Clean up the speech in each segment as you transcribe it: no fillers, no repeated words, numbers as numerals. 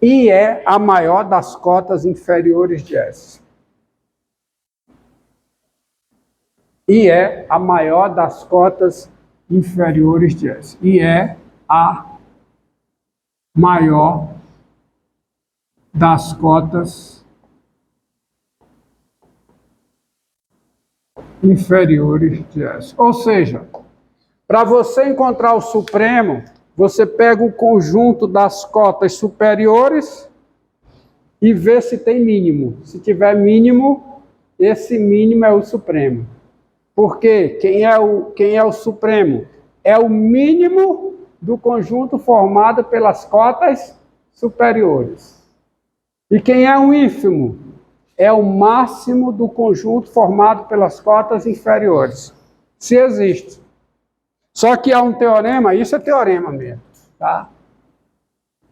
e é a maior das cotas inferiores de S. E é a maior das cotas inferiores de S. E é a maior das cotas inferiores de S. Ou seja, para você encontrar o supremo, você pega o conjunto das cotas superiores e vê se tem mínimo. Se tiver mínimo, esse mínimo é o supremo. Porque quem é o supremo? É o mínimo do conjunto formado pelas cotas superiores. E quem é o ínfimo? É o máximo do conjunto formado pelas cotas inferiores. Se existe. Só que há um teorema, isso é teorema mesmo, tá?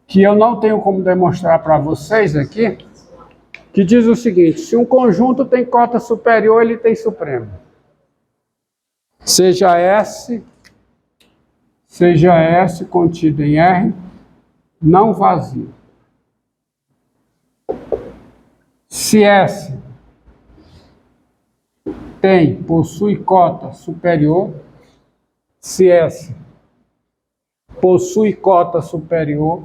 Que eu não tenho como demonstrar para vocês aqui, que diz o seguinte: se um conjunto tem cota superior, ele tem supremo. Seja S contido em R, não vazio. Se S possui cota superior, se S possui cota superior,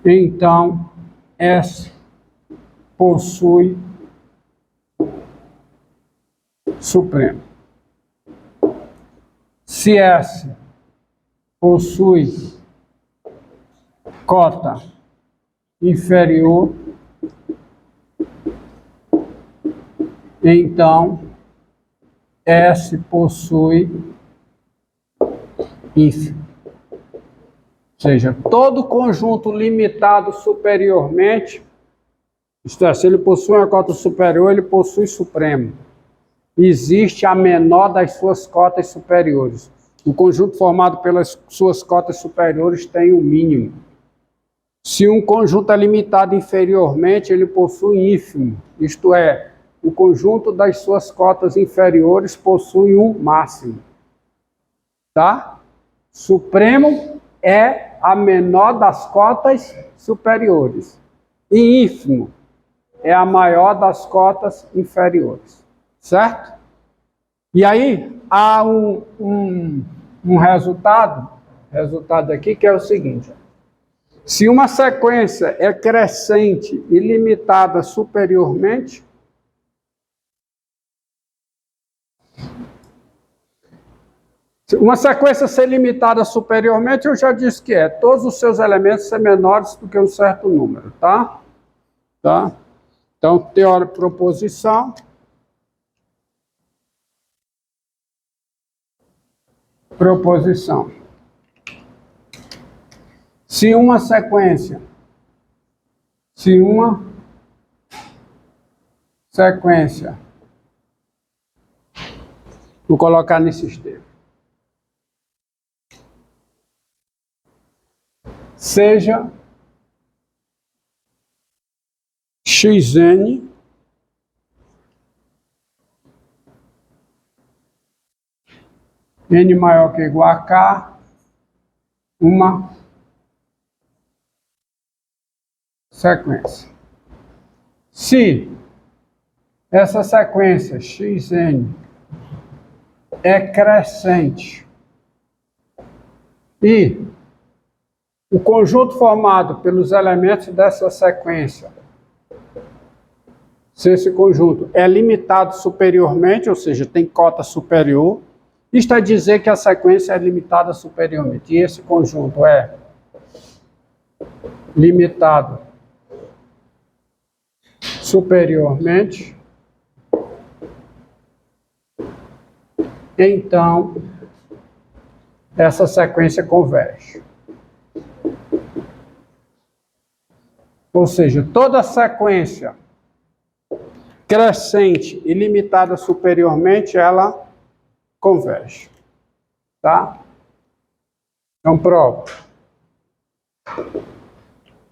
então S possui supremo. Se S possui cota inferior, então S possui ínfimo. Ou seja, todo conjunto limitado superiormente, isto é, se ele possui uma cota superior, ele possui supremo. Existe a menor das suas cotas superiores. O conjunto formado pelas suas cotas superiores tem o mínimo. Se um conjunto é limitado inferiormente, ele possui ínfimo. Isto é, o conjunto das suas cotas inferiores possui um máximo. Tá? Supremo é a menor das cotas superiores. E ínfimo é a maior das cotas inferiores. Certo? E aí há um resultado aqui que é o seguinte: se uma sequência é crescente e limitada superiormente, uma sequência ser limitada superiormente, eu já disse que é todos os seus elementos ser menores do que um certo número, tá? Tá? Então, teoria, proposição. Proposição. Se uma sequência vou colocar nesses termos, seja xn n maior que ou igual a k, uma sequência. Se essa sequência xn é crescente e o conjunto formado pelos elementos dessa sequência, se esse conjunto é limitado superiormente, ou seja, tem cota superior, isto é dizer que a sequência é limitada superiormente. E esse conjunto é limitado superiormente, então essa sequência converge. Ou seja, toda sequência crescente e limitada superiormente, ela converge. Tá? Então, prova.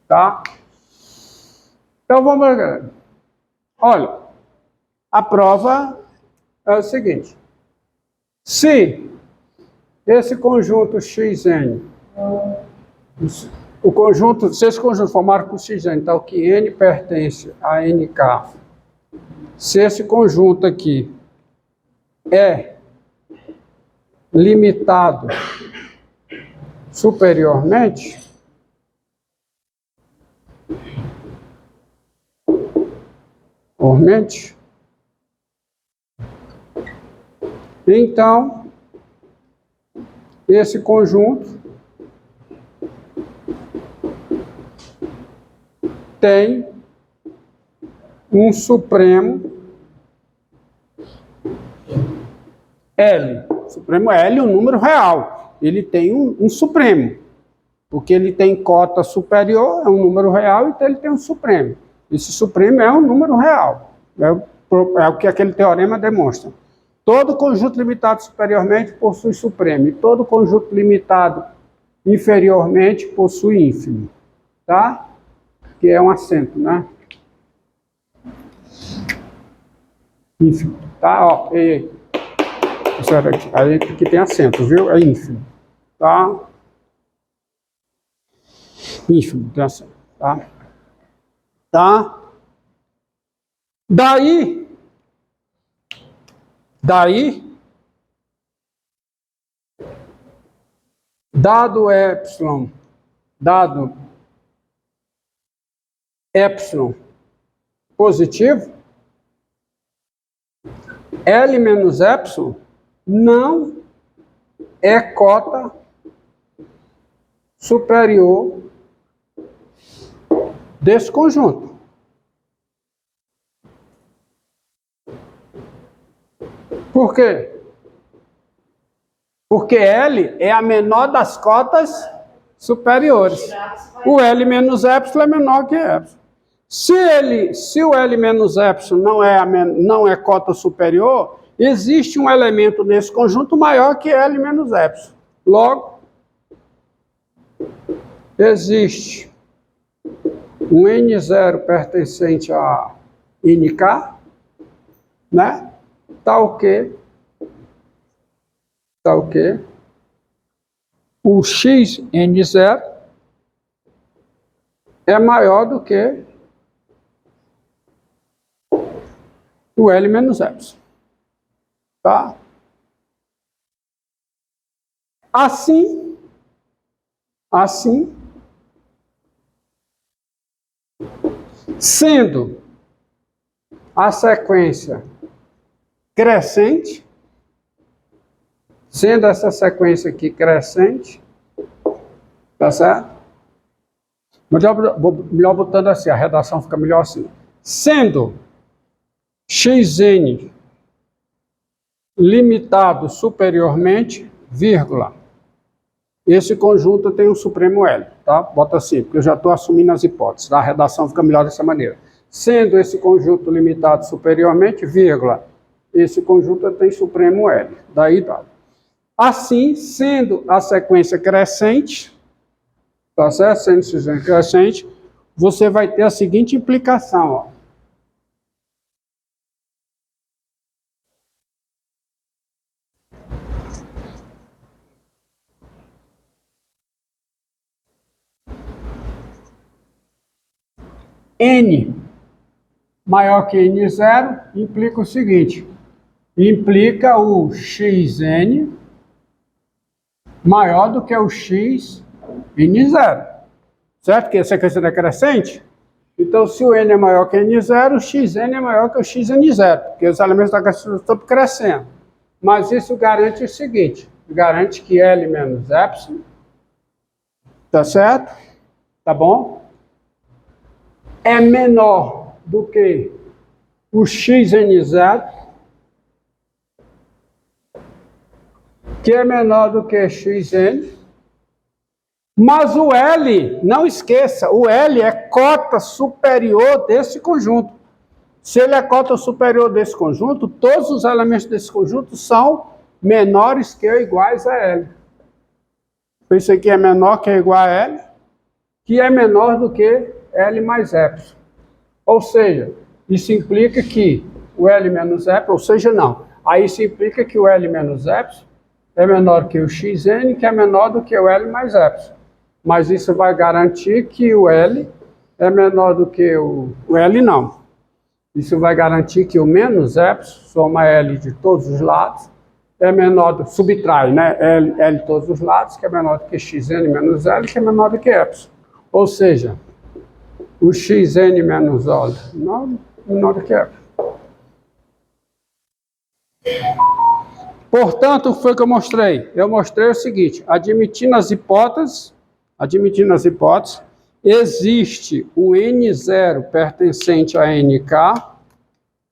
Tá? Então, vamos ver. Olha, a prova é o seguinte. Se esse conjunto Xn, se esse conjunto formado por Xn, então que N pertence a NK, se esse conjunto aqui é limitado superiormente, então esse conjunto tem um supremo L. O supremo L é um número real. Ele tem um supremo. Porque ele tem cota superior, é um número real, então ele tem um supremo. Esse supremo é um número real. É o que aquele teorema demonstra. Todo conjunto limitado superiormente possui supremo. E todo conjunto limitado inferiormente possui ínfimo. Tá? Que é um acento, né? Ínfimo. Tá? Ó, aí aqui tem acento, viu? É ínfimo. Tá? Ínfimo, tem acento. Tá? Tá? Daí, dado epsilon positivo, L menos epsilon não é cota superior desse conjunto. Por quê? Porque L é a menor das cotas superiores. O L menos epsilon é menor que epsilon. Se o L menos epsilon não é cota superior, existe um elemento nesse conjunto maior que L menos epsilon. Logo, existe um N0 pertencente a NK, né? Tal que o Xn0 é maior do que o L menos epsilon. Tá? Assim, sendo a sequência crescente, sendo essa sequência aqui crescente, tá certo? Melhor botando assim, a redação fica melhor assim. Sendo Xn limitado superiormente, vírgula, esse conjunto tem um supremo L, tá? Bota assim, porque eu já estou assumindo as hipóteses, tá? A redação fica melhor dessa maneira. Sendo esse conjunto limitado superiormente, vírgula, esse conjunto tem supremo L, daí dado. Assim, sendo a sequência crescente, tá certo? Sendo a sequência crescente, você vai ter a seguinte implicação, ó. N maior que N0 implica o seguinte, implica o Xn maior do que o X N0, certo? Que a sequência decrescente. Então, se o N é maior que N0, o Xn é maior que o Xn0, porque os elementos da crescente estão crescendo. Mas isso garante o seguinte, garante que L menos epsilon, tá certo? Tá bom? É menor do que o Xn0, que é menor do que Xn, mas o L, não esqueça, o L é cota superior desse conjunto. Se ele é cota superior desse conjunto, todos os elementos desse conjunto são menores que ou iguais a L. Isso aqui é menor que ou igual a L, que é menor do que L mais epsilon. Ou seja, isso implica que o L menos epsilon, ou seja, não. Aí isso implica que o L menos epsilon é menor que o xn, que é menor do que o L mais epsilon. Mas isso vai garantir que o L é menor do que o L não. Isso vai garantir que o menos epsilon, soma L de todos os lados, é menor, subtrai, né? L de todos os lados, que é menor do que xn menos L, que é menor do que epsilon. Ou seja, o xn menos L menor do que epsilon. Portanto, foi o que eu mostrei. Eu mostrei o seguinte, admitindo as hipóteses, existe o N0 pertencente a NK,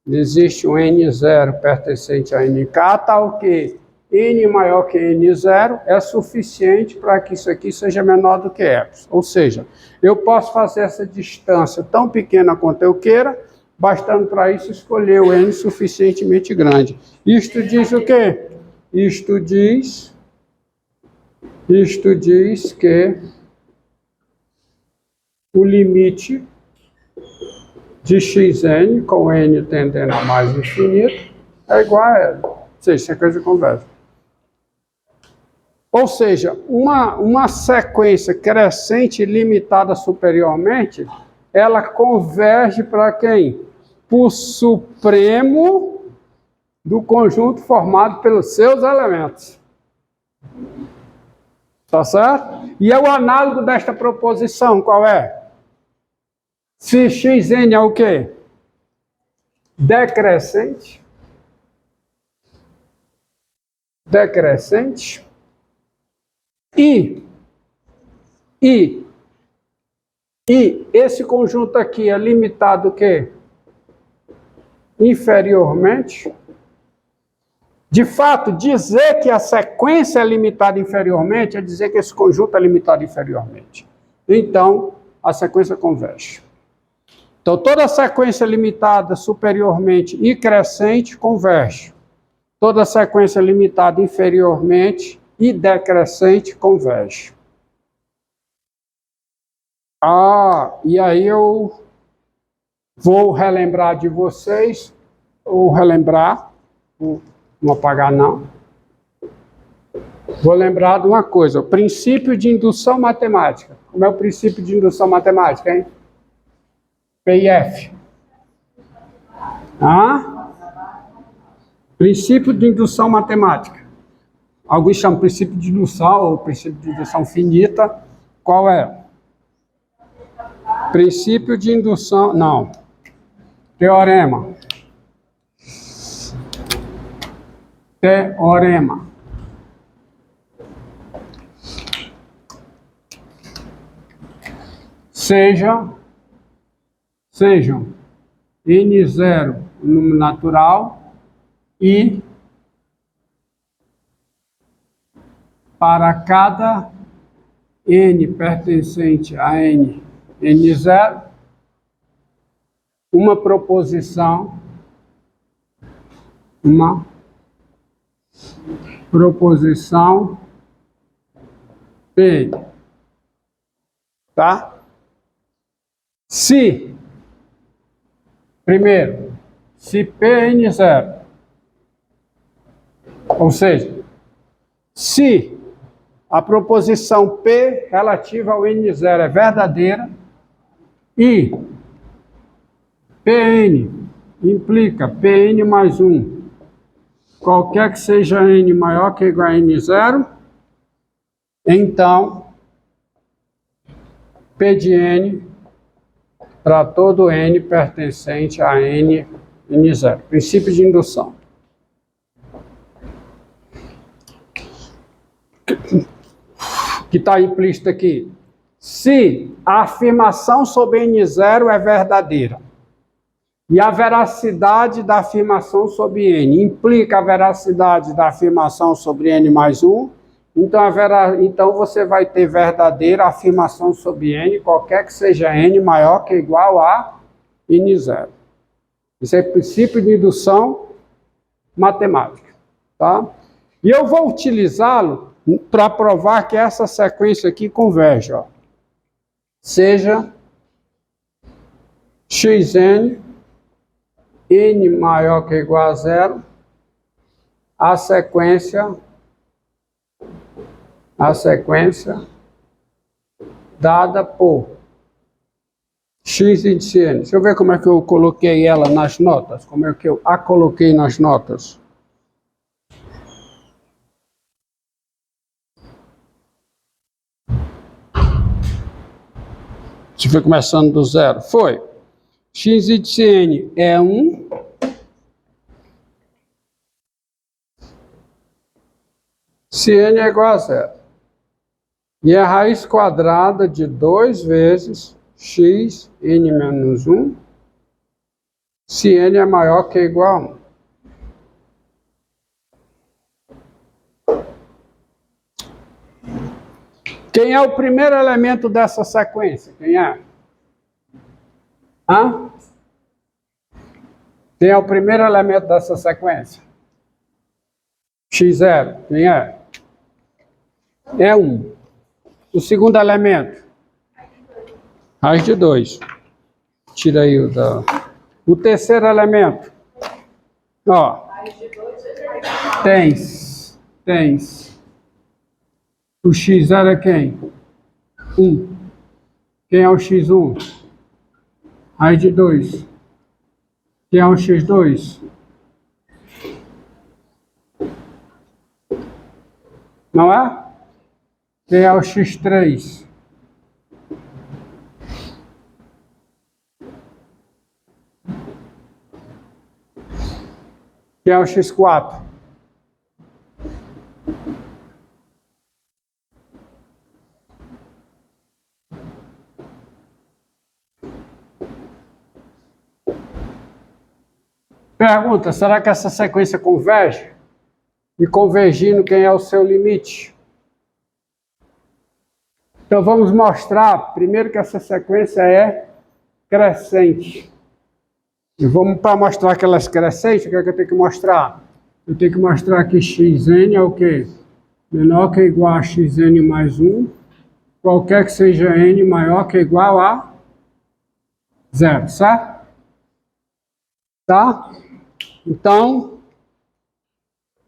existe um N0 pertencente a NK, tal que N maior que N0 é suficiente para que isso aqui seja menor do que epsilon. Ou seja, eu posso fazer essa distância tão pequena quanto eu queira, bastando para isso escolher o N suficientemente grande. Isto diz o quê? Isto diz que o limite de xn, com n tendendo a mais infinito, é igual a L. Ou seja, sequência conversa. Ou seja, uma sequência crescente limitada superiormente, ela converge para quem? Para o supremo do conjunto formado pelos seus elementos. Tá certo? E é o análogo desta proposição, qual é? Se xn é o quê? Decrescente. E esse conjunto aqui é limitado o quê? Inferiormente. De fato, dizer que a sequência é limitada inferiormente é dizer que esse conjunto é limitado inferiormente. Então, a sequência converge. Então, toda sequência limitada superiormente e crescente converge. Toda sequência limitada inferiormente e decrescente converge. E aí eu vou relembrar de vocês, não apagar não. Vou lembrar de uma coisa, o princípio de indução matemática. Como é o princípio de indução matemática, hein? P e F. Princípio de indução matemática. Alguns chamam princípio de indução ou princípio de indução finita. Qual é? Princípio de indução, não. Teorema. Sejam N0 o número natural e para cada N pertencente a N0, uma proposição P. Tá? Primeiro, se P é N0, ou seja, se a proposição P relativa ao N0 é verdadeira e Pn implica Pn mais 1, qualquer que seja N maior que ou igual a N0, então P de N para todo N pertencente a N0. Princípio de indução. Que está implícito aqui. Se a afirmação sobre N0 é verdadeira e a veracidade da afirmação sobre N implica a veracidade da afirmação sobre N mais 1, então você vai ter verdadeira afirmação sobre N, qualquer que seja N maior que ou igual a N0. Isso é princípio de indução matemática. Tá? E eu vou utilizá-lo para provar que essa sequência aqui converge. Ó. Seja xn, n maior que ou igual a 0, a sequência dada por x índice n. Deixa eu ver como é que eu coloquei ela nas notas, como é que eu a coloquei nas notas. Deixa eu ver começando do zero. Foi. X índice n é 1. Se n é igual a zero. E a raiz quadrada de 2 vezes x n menos 1, se n é maior que ou igual a 1. Quem é o primeiro elemento dessa sequência? Quem é? Hã? Quem é o primeiro elemento dessa sequência? x0. Quem é? É 1. O segundo elemento? Raiz de 2. Tira aí o da... O terceiro elemento? Ó. Tens. O x0 é quem? 1. Quem é o x1? Raiz de 2. Quem é o x2? Não é? Quem é o x3? Quem é o x4? Pergunta, será que essa sequência converge? E convergindo, quem é o seu limite? Então vamos mostrar, primeiro, que essa sequência é crescente. E vamos para mostrar que ela é crescente, o que é que eu tenho que mostrar? Eu tenho que mostrar que xn é o quê? Menor que ou igual a xn mais 1, qualquer que seja n maior que ou igual a 0, certo? Tá? Então,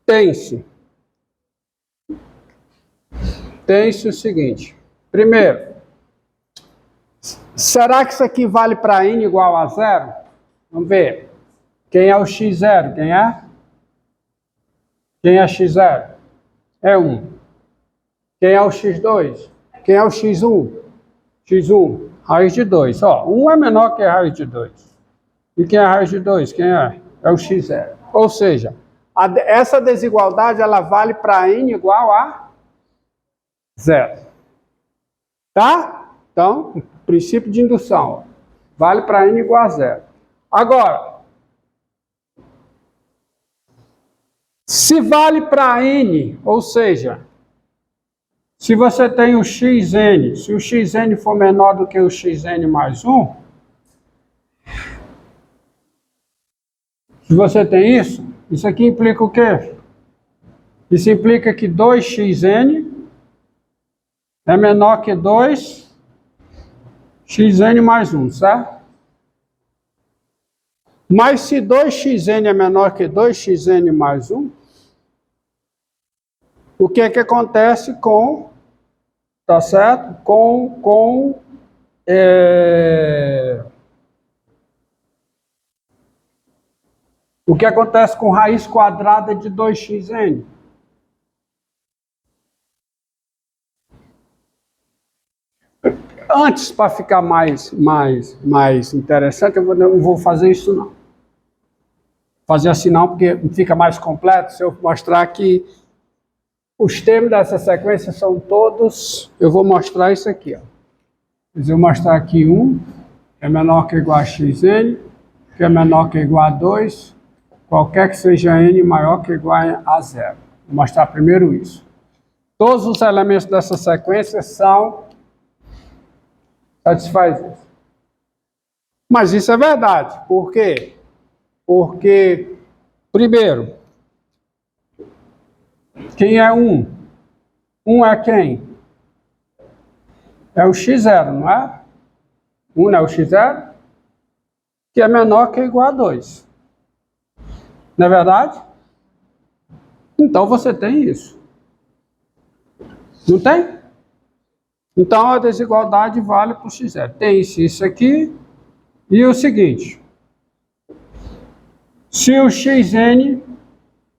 tem-se o seguinte. Primeiro, será que isso aqui vale para n igual a 0? Vamos ver. Quem é o x0? Quem é? Quem é x0? É 1. Quem é o x2? Quem é o x1? x1, raiz de 2. Ó, 1 é menor que a raiz de 2. E quem é a raiz de 2? Quem é? É o x0. Ou seja, essa desigualdade ela vale para n igual a 0. Tá? Então, princípio de indução. Ó, vale para n igual a 0. Agora, se vale para n, ou seja, se você tem o xn, se o xn for menor do que o xn mais 1, se você tem isso aqui implica o quê? Isso implica que 2xn é menor que 2xn mais 1, certo? Mas se 2xn é menor que 2xn mais 1, o que é que acontece com, tá certo? O que acontece com raiz quadrada de 2xn? Antes, para ficar mais interessante, eu não vou fazer isso não. Fazer assim não, porque fica mais completo se eu mostrar que os termos dessa sequência são todos... Eu vou mostrar isso aqui, ó. Eu vou mostrar aqui 1 é menor que ou igual a xn, que é menor que ou igual a 2, qualquer que seja n maior que ou igual a 0. Vou mostrar primeiro isso. Todos os elementos dessa sequência satisfaz isso. Mas isso é verdade. Por quê? Porque, primeiro, quem é 1? 1 é quem? É o x0, não é? 1 não é o x0? Que é menor que ou igual a 2. Não é verdade? Então você tem isso. Não tem? Então a desigualdade vale para o x0. Tem isso aqui. E o seguinte. Se o xn